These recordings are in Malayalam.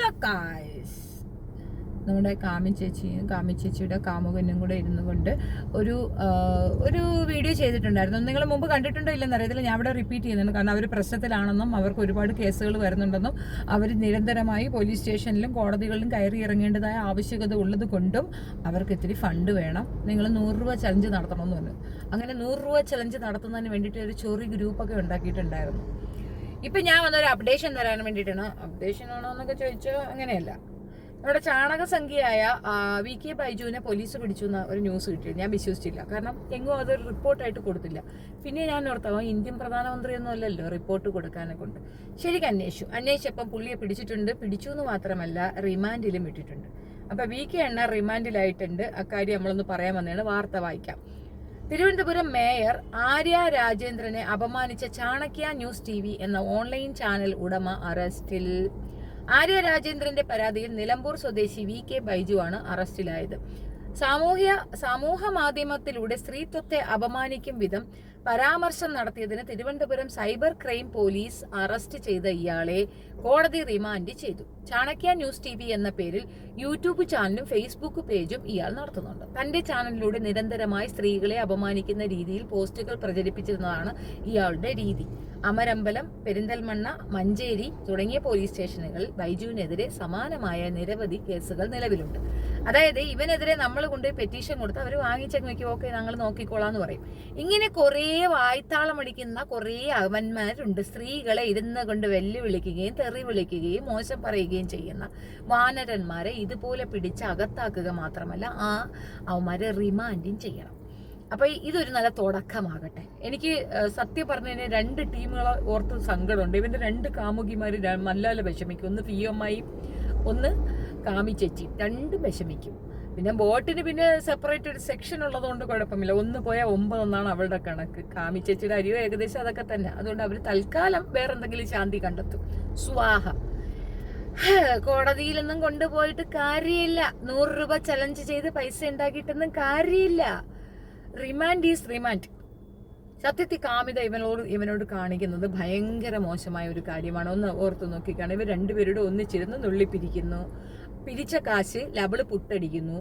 ഹലോ ഗായ്സ്, നമ്മുടെ കാമി ചേച്ചിയുടെ കാമുകനും കൂടെ ഇരുന്നു കൊണ്ട് ഒരു വീഡിയോ ചെയ്തിട്ടുണ്ടായിരുന്നു. നിങ്ങൾ മുമ്പ് കണ്ടിട്ടുണ്ടോ ഇല്ലെന്ന് അറിയത്തില്ല. ഞാൻ ഇവിടെ റിപ്പീറ്റ് ചെയ്യുന്നുണ്ട്, കാരണം അവർ പ്രശ്നത്തിലാണെന്നും അവർക്ക് ഒരുപാട് കേസുകൾ വരുന്നുണ്ടെന്നും അവർ നിരന്തരമായി പോലീസ് സ്റ്റേഷനിലും കോടതികളിലും കയറി ഇറങ്ങേണ്ടതായ ആവശ്യകത ഉള്ളത് കൊണ്ടും അവർക്ക് ഇത്തിരി ഫണ്ട് വേണം. നിങ്ങൾ 100 രൂപ ചലഞ്ച് നടത്തണമെന്ന് പറഞ്ഞു. അങ്ങനെ 100 രൂപ ചലഞ്ച് നടത്തുന്നതിന് വേണ്ടിയിട്ട് ഒരു ചെറിയ ഗ്രൂപ്പൊക്കെ ഉണ്ടാക്കിയിട്ടുണ്ടായിരുന്നു. ഇപ്പം ഞാൻ വന്നൊരു അപ്ഡേഷൻ തരാൻ വേണ്ടിയിട്ടാണ്. അപ്ഡേഷൻ ആണോ എന്നൊക്കെ ചോദിച്ചാൽ അങ്ങനെയല്ല. നമ്മുടെ ചാണകസംഖ്യയായ VK ബൈജുവിനെ പോലീസ് പിടിച്ചു എന്ന ഒരു ന്യൂസ് കിട്ടിയത് ഞാൻ വിശ്വസിച്ചില്ല. കാരണം എങ്ങും അതൊരു റിപ്പോർട്ടായിട്ട് കൊടുത്തില്ല. പിന്നെ ഞാൻ ഓർത്തവ ഇന്ത്യൻ പ്രധാനമന്ത്രിയൊന്നും അല്ലല്ലോ റിപ്പോർട്ട് കൊടുക്കാനെ കൊണ്ട്. ശരിക്കും അന്വേഷിച്ചപ്പം പുള്ളിയെ പിടിച്ചു എന്ന് മാത്രമല്ല റിമാൻഡിലും ഇട്ടിട്ടുണ്ട്. അപ്പം VK എണ്ണ റിമാൻഡിലായിട്ടുണ്ട്. അക്കാര്യം നമ്മളൊന്ന് പറയാൻ വന്നതാണ്. വാർത്ത വായിക്കാം. തിരുവനന്തപുരം മേയർ ആര്യ രാജേന്ദ്രനെ അപമാനിച്ച ചാണക്യ ന്യൂസ് TV എന്ന ഓൺലൈൻ ചാനൽ ഉടമ അറസ്റ്റിൽ. ആര്യ രാജേന്ദ്രന്റെ പരാതിയിൽ നിലമ്പൂർ സ്വദേശി VK ബൈജു ആണ് അറസ്റ്റിലായത്. സമൂഹ മാധ്യമത്തിലൂടെ സ്ത്രീത്വത്തെ അപമാനിക്കും വിധം പരാമർശം നടത്തിയതിന് Thiruvananthapuram cyber crime police arrest ചെയ്ത ഇയാളെ കോടതി റിമാൻഡ് ചെയ്തു. ചാണക്യ ന്യൂസ് TV എന്ന പേരിൽ യൂട്യൂബ് ചാനലും ഫേസ്ബുക്ക് പേജും ഇയാൾ നടത്തുന്നുണ്ട്. തന്റെ ചാനലിലൂടെ നിരന്തരമായി സ്ത്രീകളെ അപമാനിക്കുന്ന രീതിയിൽ പോസ്റ്റുകൾ പ്രചരിപ്പിച്ചിരുന്നതാണ് ഇയാളുടെ രീതി. അമരമ്പലം, പെരിന്തൽമണ്ണ, മഞ്ചേരി തുടങ്ങിയ പോലീസ് സ്റ്റേഷനുകളിൽ ബൈജുവിനെതിരെ സമാനമായ നിരവധി കേസുകൾ നിലവിലുണ്ട്. അതായത് ഇവനെതിരെ നമ്മൾ കൊണ്ട് പെറ്റീഷൻ കൊടുത്ത് അവർ വാങ്ങിച്ചങ്ങ് വെക്കും, ഓക്കെ ഞങ്ങൾ നോക്കിക്കോളാന്ന് പറയും. ഇങ്ങനെ കുറേ വായ്ത്താളം അടിക്കുന്ന കുറേ അവന്മാരുണ്ട്. സ്ത്രീകളെ ഇരുന്ന് കൊണ്ട് വെല്ലുവിളിക്കുകയും തെറി വിളിക്കുകയും മോശം പറയുകയും ചെയ്യുന്ന വാനരന്മാരെ ഇതുപോലെ പിടിച്ച് അകത്താക്കുക മാത്രമല്ല അവന്മാരെ റിമാൻഡും ചെയ്യണം. അപ്പൊ ഇതൊരു നല്ല തുടക്കമാകട്ടെ. എനിക്ക് സത്യം പറഞ്ഞതിന് 2 ടീമുകളെ ഓർത്ത് സങ്കടമുണ്ട്. ഇവന്റെ 2 കാമുകിമാര് നല്ല വിഷമിക്കും. ഒന്ന് ഫിയോമായി, ഒന്ന് കാമി ചേച്ചി, 2 വിഷമിക്കും. പിന്നെ ബോട്ടിന് പിന്നെ സെപ്പറേറ്റ് ഒരു സെക്ഷൻ ഉള്ളതുകൊണ്ട് കുഴപ്പമില്ല. 1 പോയാൽ 9 എന്നാണ് അവളുടെ കണക്ക്. കാമി ചേച്ചിയുടെ അരിയോ ഏകദേശം അതൊക്കെ തന്നെ. അതുകൊണ്ട് അവർ തൽക്കാലം വേറെന്തെങ്കിലും ശാന്തി കണ്ടെത്തും. സ്വാഹ. കോടതിയിൽ നിന്നും കൊണ്ടുപോയിട്ട് കാര്യമില്ല. 100 രൂപ ചലഞ്ച് ചെയ്ത് പൈസ ഉണ്ടാക്കിയിട്ടൊന്നും കാര്യമില്ല. Remand is remand. സത്യത്തിൽ കാമിത ഇവനോട് കാണിക്കുന്നത് ഭയങ്കര മോശമായ ഒരു കാര്യമാണ്. ഒന്ന് ഓർത്ത് നോക്കിക്കാണ്. ഇവർ 2 പേരുടെ ഒന്നിച്ചിരുന്ന് നുള്ളിപ്പിരിക്കുന്നു. പിരിച്ച കാശ് ലവള് പുട്ടടിക്കുന്നു.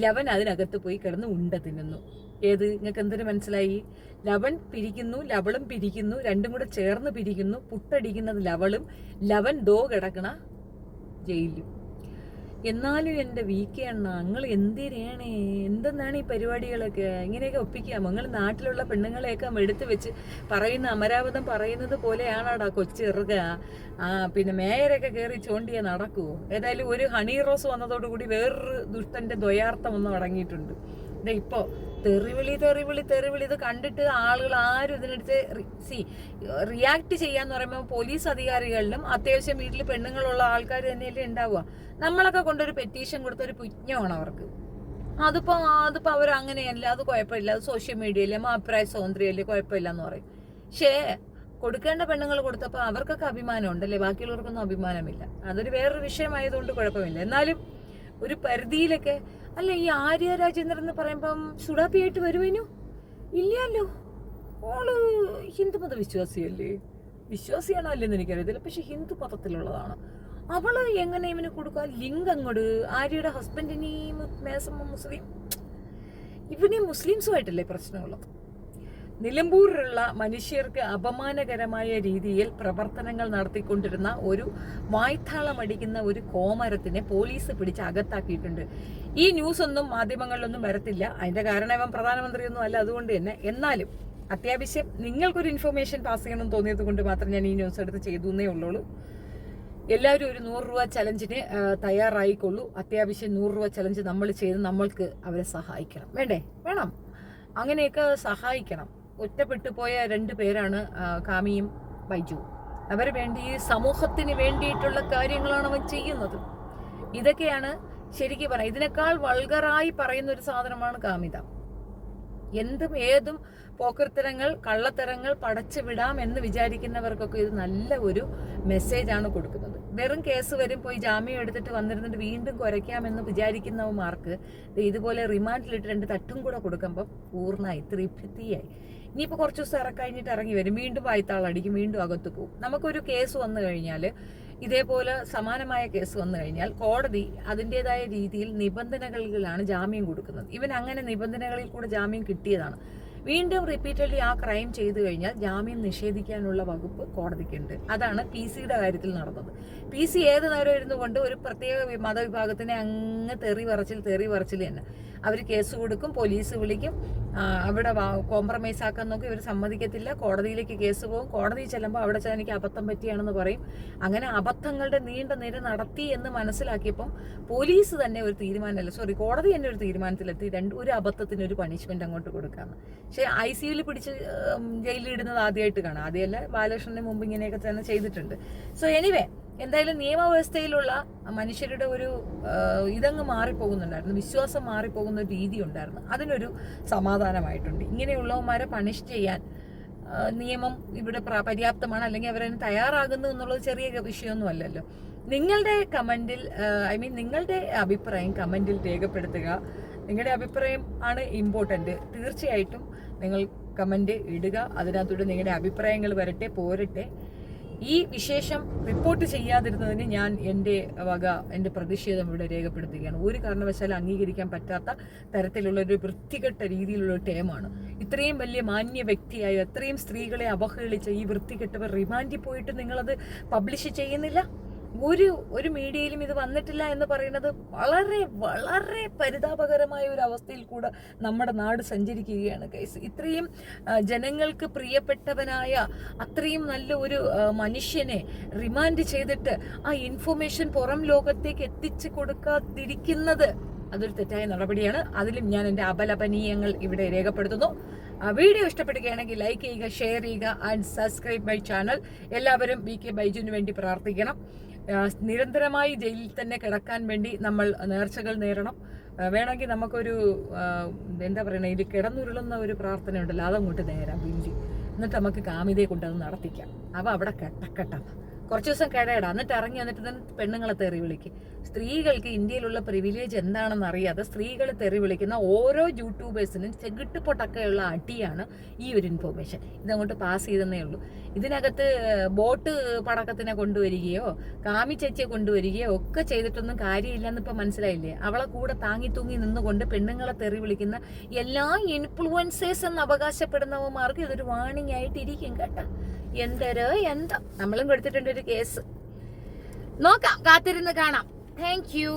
ലവൻ അതിനകത്ത് പോയി കിടന്ന് ഉണ്ട തിന്നുന്നു. ഏത് നിങ്ങൾക്ക് എന്തൊരു മനസ്സിലായി? ലവൻ പിരിക്കുന്നു, ലവളും പിരിക്കുന്നു, 2ഉം കൂടെ ചേർന്ന് പിരിക്കുന്നു. പുട്ടടിക്കുന്നത് ലവളും, ലവൻ കിടക്കണ ജയിലും. എന്നാലും എൻ്റെ VK അണ്ണ, നിങ്ങൾ എന്തെന്നാണ് ഈ പരിപാടികളൊക്കെ? ഇങ്ങനെയൊക്കെ ഒപ്പിക്കാമോ? നിങ്ങൾ നാട്ടിലുള്ള പെണ്ണുങ്ങളെയൊക്കെ എടുത്ത് വെച്ച് പറയുന്ന അമരാവതം പറയുന്നത് പോലെയാണാടാ കൊച്ചിറുക. പിന്നെ മേയരൊക്കെ കയറി ചോണ്ടിയെ നടക്കുവോ? ഏതായാലും ഒരു ഹണി റോസ് വന്നതോടുകൂടി വേറൊരു ദുഷ്ടന്റെ ദ്വയാർത്ഥം ഒന്നും അടങ്ങിയിട്ടുണ്ട്. ഇപ്പോ തെറിവിളി ഇത് കണ്ടിട്ട് ആളുകൾ ആരും ഇതിനടുത്ത് റിയാക്ട് ചെയ്യാന്ന് പറയുമ്പോൾ പോലീസ് അധികാരികളിലും അത്യാവശ്യം വീട്ടിൽ പെണ്ണുങ്ങളുള്ള ആൾക്കാർ തന്നെയല്ലേ ഉണ്ടാവുക. നമ്മളൊക്കെ കൊണ്ടൊരു പെറ്റീഷൻ കൊടുത്ത ഒരു പുജ്ഞമാണ് അവർക്ക്. അതിപ്പോ അവർ അങ്ങനെയല്ല, അത് കുഴപ്പമില്ല, അത് സോഷ്യൽ മീഡിയയിലെ അഭിപ്രായ സ്വാതന്ത്ര്യമല്ലേ, കുഴപ്പമില്ല എന്ന് പറയും. പക്ഷേ കൊടുക്കേണ്ട പെണ്ണുങ്ങൾ കൊടുത്തപ്പോൾ അവർക്കൊക്കെ അഭിമാനം ഉണ്ടല്ലേ, ബാക്കിയുള്ളവർക്കൊന്നും അഭിമാനമില്ല. അതൊരു വേറൊരു വിഷയമായതുകൊണ്ട് കുഴപ്പമില്ല. എന്നാലും ഒരു പരിധിയിലൊക്കെ അല്ല. ഈ ആര്യ രാജേന്ദ്രൻ എന്ന് പറയുമ്പം സുഡാപ്പിയായിട്ട് വരുവേനു ഇല്ലല്ലോ. ഓള് ഹിന്ദുമത വിശ്വാസിയല്ലേ? വിശ്വാസിയാണോ അല്ലെന്ന് എനിക്കറിയത്തില്ല, പക്ഷെ ഹിന്ദു മതത്തിലുള്ളതാണ്. അവള് എങ്ങനെ ഇവന് കൊടുക്കുക? ലിങ്ക് അങ്ങോട്ട് ആര്യയുടെ ഹസ്ബൻഡിനെ മുസ്ലിം, ഇവനെ മുസ്ലിംസുമായിട്ടല്ലേ പ്രശ്നമുള്ളത്? നിലമ്പൂരിലുള്ള മനുഷ്യർക്ക് അപമാനകരമായ രീതിയിൽ പ്രവർത്തനങ്ങൾ നടത്തിക്കൊണ്ടിരുന്ന ഒരു വായ്ത്താളമടിക്കുന്ന ഒരു കോമരത്തിനെ പോലീസ് പിടിച്ച് അകത്താക്കിയിട്ടുണ്ട്. ഈ ന്യൂസ് ഒന്നും മാധ്യമങ്ങളിലൊന്നും വരത്തില്ല. അതിന്റെ കാരണം ഇവൻ പ്രധാനമന്ത്രിയൊന്നും അല്ല, അതുകൊണ്ട് തന്നെ. എന്നാലും അത്യാവശ്യം നിങ്ങൾക്കൊരു ഇൻഫർമേഷൻ പാസ് ചെയ്യണമെന്ന് തോന്നിയത് കൊണ്ട് മാത്രം ഞാൻ ഈ ന്യൂസ് എടുത്ത് ചെയ്തു എന്നേ ഉള്ളൂ. എല്ലാവരും ഒരു 100 രൂപ ചലഞ്ചിന് തയ്യാറായിക്കൊള്ളൂ. അത്യാവശ്യം 100 രൂപ ചലഞ്ച് നമ്മൾ ചെയ്ത് നമ്മൾക്ക് അവരെ സഹായിക്കണം. വേണം അങ്ങനെയൊക്കെ സഹായിക്കണം. ഒറ്റപ്പെട്ടു പോയ 2 പേരാണ് കാമിയും ബൈജുവും. അവർ വേണ്ടി സമൂഹത്തിന് വേണ്ടിയിട്ടുള്ള കാര്യങ്ങളാണ് അവൻ ചെയ്യുന്നത്. ഇതൊക്കെയാണ് ശരിക്കും പറയാം. ഇതിനേക്കാൾ വൾഗറായി പറയുന്ന ഒരു സാധനമാണ് കാമിത. എന്തും ഏതും പോക്കർത്തരങ്ങൾ, കള്ളത്തരങ്ങൾ പടച്ചു വിടാം എന്ന് വിചാരിക്കുന്നവർക്കൊക്കെ ഇത് നല്ല ഒരു മെസ്സേജാണ് കൊടുക്കുന്നത്. വെറും കേസ് വരും, പോയി ജാമ്യം എടുത്തിട്ട് വന്നിരുന്നിട്ട് വീണ്ടും കുരയ്ക്കാമെന്ന് വിചാരിക്കുന്നവന്മാർക്ക് ഇതുപോലെ റിമാൻഡിലിട്ട് 2 തട്ടും കൂടെ കൊടുക്കുമ്പോൾ പൂർണ്ണമായി തൃപ്തിയായി. ഇനിയിപ്പോൾ കുറച്ച് ദിവസം കഴിഞ്ഞിട്ട് ഇറങ്ങി വരും, വീണ്ടും വായ്ത്താളടിക്കും, വീണ്ടും അകത്ത് പോകും. നമുക്കൊരു കേസ് വന്നു കഴിഞ്ഞാൽ ഇതേപോലെ സമാനമായ കേസ് വന്നു കഴിഞ്ഞാൽ കോടതി അതിൻ്റെതായ രീതിയിൽ നിബന്ധനകളിലാണ് ജാമ്യം കൊടുക്കുന്നത്. ഇവൻ അങ്ങനെ നിബന്ധനകളിൽ കൂടെ ജാമ്യം കിട്ടിയതാണ്. വീണ്ടും റിപ്പീറ്റഡ്ലി ആ ക്രൈം ചെയ്തു കഴിഞ്ഞാൽ ജാമ്യം നിഷേധിക്കാനുള്ള വകുപ്പ് കോടതിക്കുണ്ട്. അതാണ് PC-യുടെ കാര്യത്തിൽ നടന്നത്. PC ഏത് നേരം ഇരുന്നു കൊണ്ട് ഒരു പ്രത്യേക മതവിഭാഗത്തിനെ അങ്ങ് തെറി പറച്ചിൽ തന്നെ. അവർ കേസ് കൊടുക്കും, പോലീസ് വിളിക്കും, അവിടെ കോംപ്രമൈസ് ആക്കാൻ നോക്കി ഇവർ സമ്മതിക്കത്തില്ല. കോടതിയിലേക്ക് കേസ് പോകും. കോടതി ചെല്ലുമ്പോൾ അവിടെ എനിക്ക് അബദ്ധം പറ്റിയാണെന്ന് പറയും. അങ്ങനെ അബദ്ധങ്ങളുടെ നീണ്ട നിര നടത്തി എന്ന് മനസ്സിലാക്കിയപ്പം പോലീസ് തന്നെ ഒരു കോടതി തന്നെ ഒരു തീരുമാനത്തിലെത്തി ഒരു അബദ്ധത്തിന് ഒരു പണിഷ്മെന്റ് അങ്ങോട്ട് കൊടുക്കാമെന്ന്. പക്ഷേ ICUയിൽ പിടിച്ച് ജയിലിലിടുന്നത് ആദ്യമായിട്ട് കാണാം. ആദ്യമല്ല, ബാലകൃഷ്ണന് മുമ്പ് ഇങ്ങനെയൊക്കെ തന്നെ ചെയ്തിട്ടുണ്ട്. സോ എനിവേ, എന്തായാലും നിയമവ്യവസ്ഥയിലുള്ള മനുഷ്യരുടെ ഒരു ഇതങ്ങ് മാറിപ്പോകുന്നുണ്ടായിരുന്നു, വിശ്വാസം മാറിപ്പോകുന്ന ഒരു രീതി ഉണ്ടായിരുന്നു. അതിനൊരു സമാധാനമായിട്ടുണ്ട്. ഇങ്ങനെയുള്ളവന്മാരെ പണിഷ് ചെയ്യാൻ നിയമം ഇവിടെ പര്യാപ്തമാണ്, അല്ലെങ്കിൽ അവരതിന് തയ്യാറാകുന്നു എന്നുള്ളത് ചെറിയ വിഷയമൊന്നും അല്ലല്ലോ. നിങ്ങളുടെ കമന്റിൽ നിങ്ങളുടെ അഭിപ്രായം കമന്റിൽ രേഖപ്പെടുത്തുക. നിങ്ങളുടെ അഭിപ്രായം ആണ് ഇമ്പോർട്ടൻറ്റ്. തീർച്ചയായിട്ടും നിങ്ങൾ കമന്റ് ഇടുക. അതിനകത്തൂടെ നിങ്ങളുടെ അഭിപ്രായങ്ങൾ വരട്ടെ, പോരട്ടെ. ഈ വിശേഷം റിപ്പോർട്ട് ചെയ്യാതിരുന്നതിന് ഞാൻ എൻ്റെ പ്രതിഷേധം ഇവിടെ രേഖപ്പെടുത്തുകയാണ്. ഒരു കാരണവശാലും അംഗീകരിക്കാൻ പറ്റാത്ത തരത്തിലുള്ള ഒരു വൃത്തികെട്ട രീതിയിലുള്ള ടേമാണ്. ഇത്രയും വലിയ മാന്യ വ്യക്തിയായ, അത്രയും സ്ത്രീകളെ അവഹേളിച്ച ഈ വൃത്തികെട്ടവർ റിമാൻഡിൽ പോയിട്ട് നിങ്ങളത് പബ്ലിഷ് ചെയ്യുന്നില്ല. ഒരു മീഡിയയിലും ഇത് വന്നിട്ടില്ല എന്ന് പറയുന്നത് വളരെ വളരെ പരിതാപകരമായ ഒരു അവസ്ഥയിൽ കൂടെ നമ്മുടെ നാട് സഞ്ചരിക്കുകയാണ് ഗൈസ്. ഇത്രയും ജനങ്ങൾക്ക് പ്രിയപ്പെട്ടവനായ അത്രയും നല്ല ഒരു മനുഷ്യനെ റിമാൻഡ് ചെയ്തിട്ട് ആ ഇൻഫർമേഷൻ പുറം ലോകത്തേക്ക് എത്തിച്ചു കൊടുക്കാതിരിക്കുന്നത് അതൊരു തെറ്റായ നടപടിയാണ്. അതിലും ഞാൻ എൻ്റെ അപലപനീയങ്ങൾ ഇവിടെ രേഖപ്പെടുത്തുന്നു. വീഡിയോ ഇഷ്ടപ്പെടുകയാണെങ്കിൽ ലൈക്ക് ചെയ്യുക, ഷെയർ ചെയ്യുക ആൻഡ് സബ്സ്ക്രൈബ് മൈ ചാനൽ. എല്ലാവരും VK ബൈജുവിന് വേണ്ടി പ്രാർത്ഥിക്കണം. നിരന്തരമായി ജയിലിൽ തന്നെ കിടക്കാൻ വേണ്ടി നമ്മൾ നേർച്ചകൾ നേരണം. വേണമെങ്കിൽ നമുക്കൊരു എന്താ പറയണ, ഇത് കിടന്നുരുളുന്ന ഒരു പ്രാർത്ഥന ഉണ്ടല്ലോ, അതങ്ങോട്ട് നേരാം വേണ്ടി. എന്നിട്ട് നമുക്ക് കാമിതയെ കൊണ്ട് അത് നടത്തിക്കാം. അവിടെ കെട്ടം കുറച്ച് ദിവസം കിടയിടാം, എന്നിട്ട് ഇറങ്ങി വന്നിട്ട് പെണ്ണുങ്ങളെ തെറി വിളിക്കും. സ്ത്രീകൾക്ക് ഇന്ത്യയിലുള്ള പ്രിവിലേജ് എന്താണെന്ന് അറിയാതെ സ്ത്രീകളെ തെറി വിളിക്കുന്ന ഓരോ യൂട്യൂബേഴ്സിനും ചെകിട്ടുപൊട്ടൊക്കെയുള്ള അടിയാണ് ഈ ഒരു ഇൻഫോർമേഷൻ. ഇതങ്ങോട്ട് പാസ് ചെയ്തെന്നേ ഉള്ളൂ. ഇതിനകത്ത് ബോട്ട് പടക്കത്തിനെ കൊണ്ടുവരികയോ കാമി ചേച്ചിയെ കൊണ്ടുവരികയോ ഒക്കെ ചെയ്തിട്ടൊന്നും കാര്യമില്ലെന്ന് ഇപ്പം മനസ്സിലായില്ലേ? അവളെ കൂടെ താങ്ങി തൂങ്ങി നിന്നുകൊണ്ട് പെണ്ണുങ്ങളെ തെറി വിളിക്കുന്ന എല്ലാ ഇൻഫ്ലുവൻസേഴ്സ് എന്ന് അവകാശപ്പെടുന്നവന്മാർക്ക് ഇതൊരു വാണിംഗ് ആയിട്ടിരിക്കും കേട്ടോ. എന്താ നമ്മളും കൊടുത്തിട്ടുണ്ട് ഒരു കേസ്. നോക്കാം, കാത്തിരുന്ന് കാണാം. Thank you.